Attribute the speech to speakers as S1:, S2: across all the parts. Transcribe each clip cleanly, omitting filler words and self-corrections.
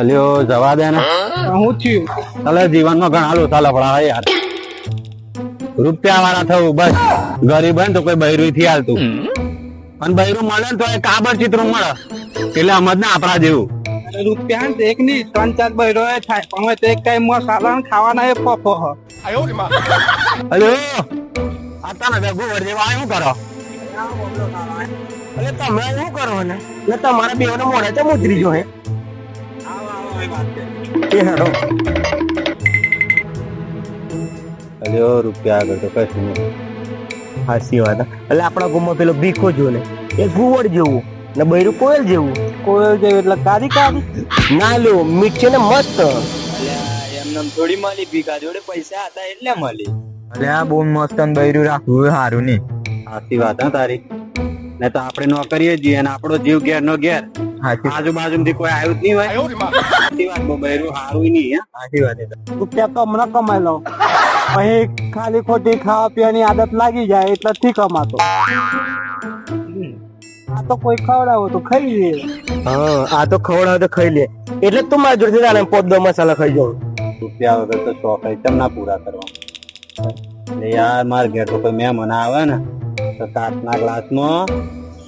S1: અલ્યો જવા દે ને.
S2: હું થયું?
S1: ચાલે જીવનમાં ઘણા લોચા લફડા યાર. રૂપિયા વાળા થવું બસ. ગરીબ હોય ને તો કોઈ બૈરું થી હાલતું, અને બૈરું મળે ને તો એ કાબર ચિત્રો મળે, એટલે અમદ ને આપણા જેવું.
S2: રૂપિયા ને એક ની 3-4 બૈરો થાય, પણ હવે તે કઈ મસાલા ખાવાના એ પફો હ.
S1: અલ્યો આતા ને બેગો વરજેવા શું કરો?
S3: એટલે તમે શું કરો ને એટલે તમારા બેવને મોઢે તો મુદ્રી જો હે એ હારો.
S1: અલ્યો રૂપિયા આગળ તો કશું નહીં.
S3: હાચી વાત હે. એટલે આપણા ગામમાં પેલો ભીખો જો ને એ ગુવડ જેવું ને બૈરું કોયલ જેવું.
S2: કોયલ જેવું એટલે કારી કારી
S3: ના લ્યો મીઠ છે ને મસ્ત.
S4: એમને થોડી મળી, ભીખા જોડે પૈસા હતા એટલે મળી.
S3: અરે આ બહુ મસ્ત બૈરું રાખવું સારું નહીં.
S1: સાચી વાત હા તારી. ને તો આપણે નોકરીએ જઈએ અને આપણો જીવ ઘેર નો ઘેર, આજુબાજુમાંથી કોઈ આવ્યું જ નહીં હોય. સાચી વાત, બહુ બૈરું સારું નહીં. હે
S3: સાચી વાત એ તો.
S2: રૂપિયા તો હમણાં કમાઈ લો, પછી ખાલી ખોટી ખાવા પીવાની આદત લાગી જાય એટલે થી કમાતો. આ તો કોઈ ખવડાવો તો ખાઈ લે.
S3: હા આ તો ખવડાવે તો ખાઈ લે, એટલે તું મારા જોડે જાણે પોદો મસાલા ખાઈ જાઉં.
S1: રૂપિયા વગર તો શોખ કેમ ના પૂરા કરવા? એટલે યાર માર ઘેર તો કોઈ મહેમાન આવે ને તો કાચના ગ્લાસમાં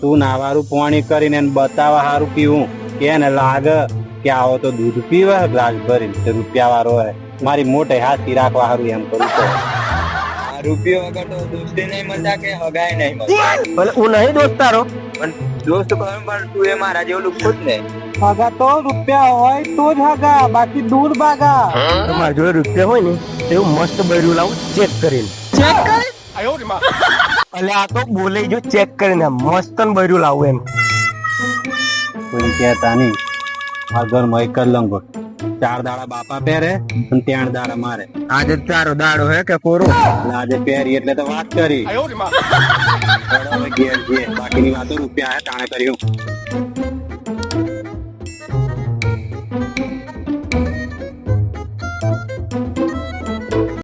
S1: શું નાવારું પાણી કરીને એને બતાવવા સારું પીવું કે ને લાગે કે આવો તો દૂધ પીવે ગ્લાસ ભરીને, તે રૂપિયા વાળો હોય મારી મોટે હાથી રાખવા સારું એમ કરું તો.
S4: આ રૂપિયો વગર તો દોસ્તી નહીં મળતા કે હગાય નહીં મળતા.
S3: ભલે હું નહીં દોસ્તારો
S4: પણ દોસ્ત કહે પણ તું એ મારા જેવું લુખું જ ને.
S2: હગા તો રૂપિયા હોય તો જ હગા, બાકી દૂર ભાગા.
S3: તમારા જોડે રૂપિયા હોય ને એવું મસ્ત બૈરું લાવું ચેક કરીને. ચેક કરી એટલે આ તો બોલે જો ચેક કરીને મસ્ત બૈરું લાવું એમ.
S1: કોઈ કહેતા નહીં. આ ઘરમાં એક જ લંગોટ, 4 દાડા બાપા પહેરે અને 3 દાડા મારે.
S3: આજે ચારો દાડો હે કે કોરો?
S1: એટલે આજે પહેરી એટલે તો વાત કરી. હવે ઘેર છે, બાકીની વાતો રૂપિયા હે તાણે કર્યું.